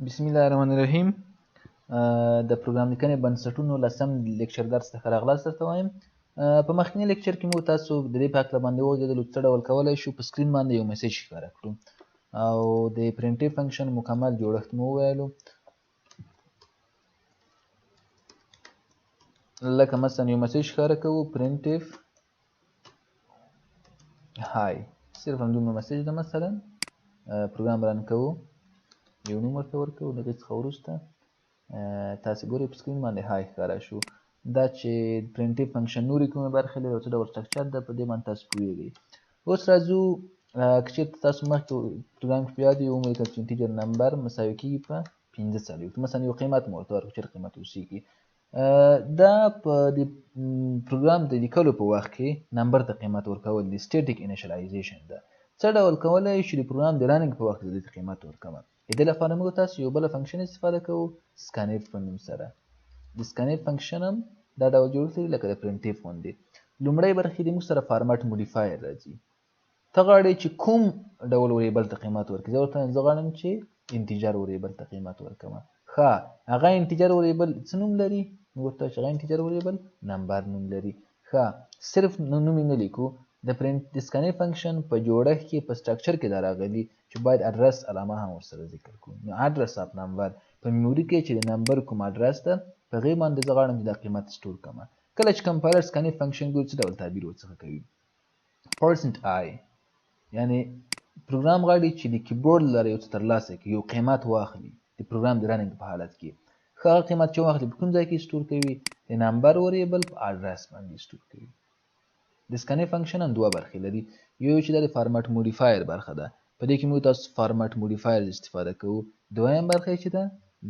بسم الله الرحمن الرحیم. د پروګرام لیکنې بنسټونو لسم لیکچر درس ته ښه راغلاست درته وایم. په مخکیني لیکچر کې مو تاسو د دې په هکله باندې وغږېدلو څه ډول کولی شو په سکرین باندې یو میسج ښکاره کړو او د پرنټیو فنکشن مکمل جوړښت مو وویلو. لکه مثلا یو میسج ښکاره کوو پرنټیف هاي، صرف همدومره میسج ده. مثلا پروګرام رن کوو، یو نوم ورته ورکوو، د هغې څخه وروسته تاسې ګورئ په سکرین باندې هاي ښکاره شو. دا چې پرنټیف فنکشن نورې کومې برخې لري او څه ډول سټرکچر ده، په دې باندې تاسو پوهېږئ. اوس راځو که چېرته تاسو مخکې پروګرام کې په یاد وي ومولیکل چې انټیجر نمبر مساوي کېږي په 45. مثلا یو قیمت مو ورته ورکړو، چېرته قیمت اوسېږي. دا په د پروګرام د لیکلو په وخت کې نمبر ته قیمت ورکول دي، سټیټیک انیشلایزیشن ده. څه ډول کولی شو د پروګرام د رننګ په وخت کې د دې ته قیمت ورکوم. د دې لپاره موږ تاسو یو بله فنکشن استفاده کوو سکانف په نوم سره. د سکانف فنکشن هم دا ډول جوړښت لري لکه د پرنټیف غوندې. لومړی برخې د موږ سره فارمټ موډیفایر راځي. ته غواړې چې کوم ډول وریبل ته قیمت ورکړې. زه ورته زه غواړم چې انټیجر وریبل ته قیمت ورکړم. ښه، هغه انټیجر وریبل څه نوم لري؟ موږ ورته چې هغه انټیجر وریبل نمبر نوم لري. ښه، صرف نوم یې نه لیکو، د سکانف فنکشن په جوړښت کې په سټرکچر کې دا راغلي چې باید اډرس علامه هم ورسره ذکر کړو. نو اډرس اف نمبر په میموري کې چې د نمبر کوم اډرس ده په هغې باندې زه غواړم چې دا قیمت سټور کړم. کله چې کمپایلر سکانف فنکشن ګوري څه ډول تعبیر ورڅخه کوي؟ %i، یعنی پروګرام غواړي چې د کیبورډ لاره یو څه ترلاسه کړي، یو قیمت واخلي د پروګرام د رننګ په حالت کې. ښه، هغه قیمت چې واخلي په کوم ځای کې سټور کوي؟ د نمبر وریبل په اډرس باندې سټور کوي. د سکانف فنکشن هم دوه برخې لري. یو چې د فارمټ موډیفایر برخه ده، په دې کې موږ تاسو فارمټ موډیفایر استفاده کوو. دویم برخه چې ده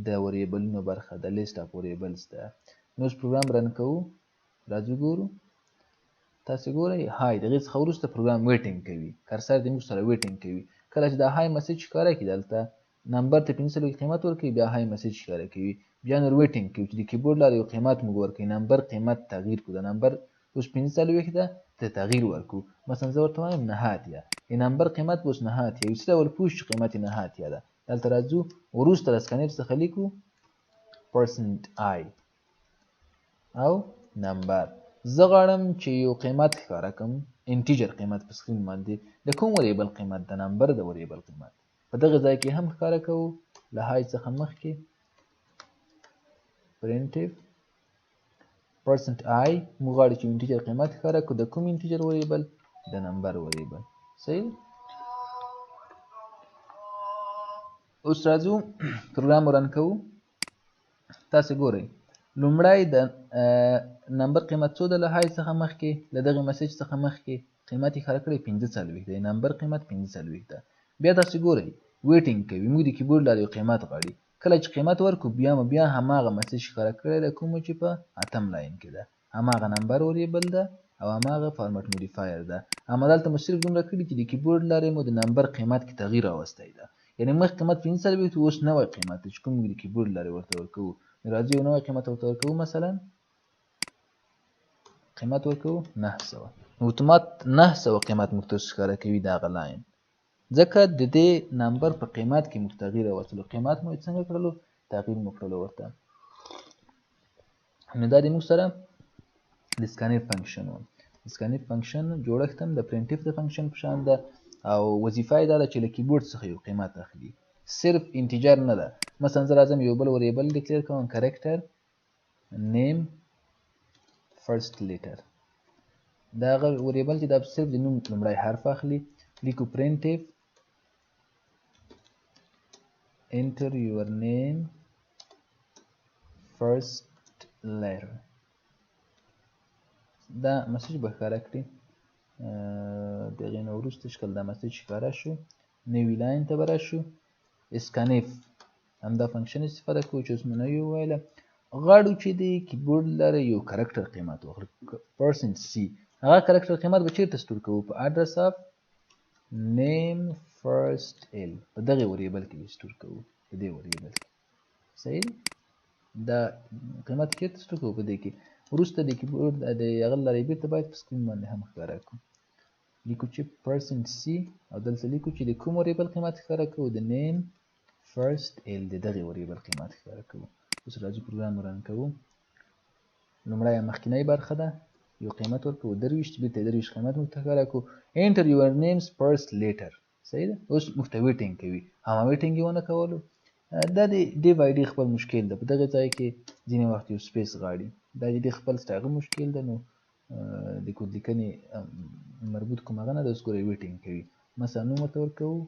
د وریبلونو برخه ده، لیست اف وریبلز ده. نو اوس پروګرام رن کوو، راځو ګورو. تاسې ګورئ هاي، د هغې څخه وروسته پروګرام ویټینګ کوي، کرسر د موږ سره ویټینګ کوي. کله چې دا هاي مسیج ښکاره کړي دلته نمبر ته 45 قیمت ورکوي، بیا هاي مسیج ښکاره کوي، بیا نور ویټینګ کوي چې د کیبورډ لاره یو قیمت موږ ورکوي. نمبر قیمت تغییر کړو، د نمبر اوس 45 ده ته تغییر ورکړو. مثلا زه ورته وایم 9 د نمبر قیمت به اوس 9 وي. څه ډول پوه شو چې قیمت یې 9 ده؟ دلته راځو وروسته د سکانف څخه لیکو %i او نمبر. زه غواړم چې یو قیمت ښکاره کړم، انټیجر قیمت په سکرین باندې. د کوم وریبل قیمت؟ د نمبر د وریبل قیمت. په دغه ځای کې هم ښکاره کوو له هاي څخه مخکې پرنټیف %i. موږ غواړو چې انټیجر قیمت ښکاره کړو. د کوم انټیجر وریبل؟ د نمبر وریبل. صحیح. اوس راځو پروګرام رن کوو. تاسې ګورئ لومړی د نمبر قیمت څو ده؟ له هاي څخه مخکې له دغې مسیج څخه مخکې قیمت یې ښکاره کړی 45 دی. نمبر قیمت 45 ده. بیا تاسې ګورئ ویټینګ کوي، موږ د کیبورډ لاره یو قیمت غواړي. کله چې قیمت ورکړو بیا هماغه مسیج ښکاره کړی ده کومه چې په 8م لاین کې ده، هماغه نمبر وریبل ده او هماغه فارمټ موډیفایر ده. اما دلته مو صرف دومره کړي چې د کیبورډ لارې مو د نمبر قیمت کې تغییر راوستی ده. یعنې مخکې قیمت 45 اوس نوی قیمت دی چې کوم موږ د کیبورډ لارې ورته ورکوو. راځو یو نوی قیمت ورته ورکوو، مثلا قیمت ورکوو 900. اتومات 900 قیمت موږ ته ښکاره کوي دغه لاین، ځکه د دې نمبر په قیمت کې موږ تغییر راوستلو. قیمت مو څنګه کړلو؟ تغییر مو کړلو ورته. نو دا د موږ سره د سکانف فنکشن و. د سکانف فنکشن جوړښت هم د پرنټیف د فنکشن په شان ده او وظیفه یې دا ده چې له کیبورډ څخه یو قیمت اخلي، صرف انټیجر نه ده. مثلا زه راځم یو بل وریبل ډیکلیر کوم، کرکټر نیم فرست لیټر. دا هغه وریبل چې دا صرف د نوم لومړی حرف اخلي. لیکو پرنټیف enter your name first letter. دا مسیج به ښکاره کړي. د هغې نه وروسته شکل دا مسیج ښکاره شو، نوي لاین ته به راشو. اسکانف همدا فنکشن استفاده کوو چې اوس مو نوي وویله. غواړو چې د کیبورډ لاره یو کرکټر قیمت واخلو %c. هغه کرکټر قیمت به چیرته سټور کوو؟ په اډرس اف name first l، په دغې وریبل کې به سټور کوو، په دې وریبل کې. صحیح. دا قیمت چیرته سټور کوو؟ په دې کې. وروسته د کیبورډ د هغه لارې بیرته باید په سکرین باندې هم ښکاره کړو. لیکو چې %c او دلته لیکو چې د کوم وریبل قیمت ښکاره کوو؟ د name first l د دغې وریبل قیمت ښکاره کوو. اوس راځو پروګرام رن کوو. لومړی مخکینۍ برخه ده، یو قیمت ورکوو 23 بیرته 23 قیمت موږ ته ښکاره کوو. enter your names first later صحیح ده. اوس موږ ته ویټینګ کوي، همه ویټینګ یې ونه کولو. دا د ډیو آی ډي خپل مشکل ده، په دغه ځای کې ځینې وخت یو سپیس غواړي، دا د خپل هغه مشکل ده. نو د کود لیکنې مربوط کوم هغه نه ده، اوس ګورئ ویټینګ کوي. مثلا نوم ورته ورکوو،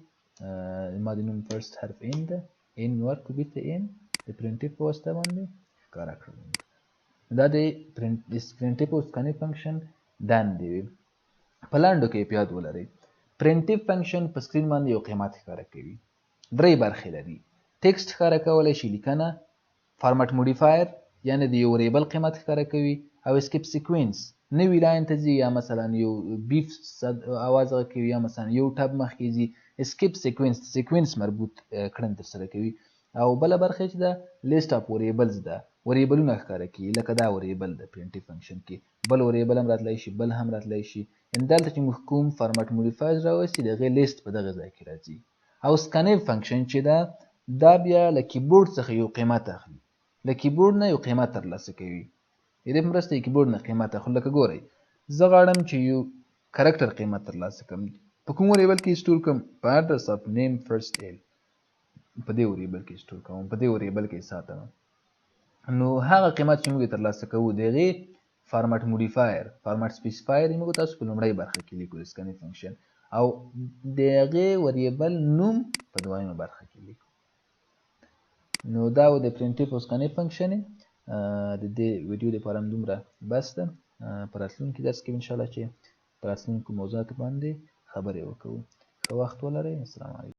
ما د نوم فرست حرف ان ده، ان مې ورکړو بیرته ان د پرنټیف په واسطه باندې ښکاره کړو. دا د پرنټیف او سکانیف فنکشن دندې وي. په لاندو کې یې یاد ولرئ. پرنټیف فنکشن په سکرین باندې یو قیمت ښکاره کوي، درې برخې لري. ټیکسټ ښکاره کولی شي، لیکنه، فارمټ موډیفایر یعنې د یو وریبل قیمت ښکاره کوي، او اسکیپ سیکوینس نوي لاین ته ځي، یا مثلا یو بیف اواز غږ کوي، یا مثلا یو ټب مخکې ځي. اسکیپ سیکوینس مربوط کړن ترسره کوي. او بله برخه چې ده لیست اف وریبلز ده، وریبلونه ښکاره کوي، لکه دا وریبل ده پرنټیف فنکشن کې، بل وریبل هم راتلی شي، بل هم راتلی شي. دلته چې موږ کوم فارمټ موډیفایرز راوستي د هغې لیست په دغه ځای کې راځي. او سکانیف فنکشن چې ده دا بیا له کیبورډ څخه یو قیمت اخلي، له کیبورډ نه یو قیمت ترلاسه کوي. د دې په مرسته یې کیبورډ نه قیمت اخلو. لکه ګورئ زه غواړم چې یو کرکټر قیمت ترلاسه کړم، په کوم وریبل کې سټور کړم؟ په اډرس اف نیم فرست ال، په دې وریبل کې سټور کوم، په دې وریبل کې ساتم. نو هغه قیمت چې موږ یې ترلاسه کوو د هغې فارمټ موډیفایر، فارمټ سپیسیفایر موږ تاسو په لومړۍ برخه کې لیکو د سکانیف فنکشن، او د هغې وریبل نوم په دویمه برخه کې لیکو. نو دا و د پرنټیف او سکانیف فنکشن. د دې ویډیو لپاره هم دومره بس ده. په راتلونکي درس کې انشاءالله چې په راتلونکو موضوعاتو باندې خبرې وکړو. ښه وخت ولرئ. السلام علیکم.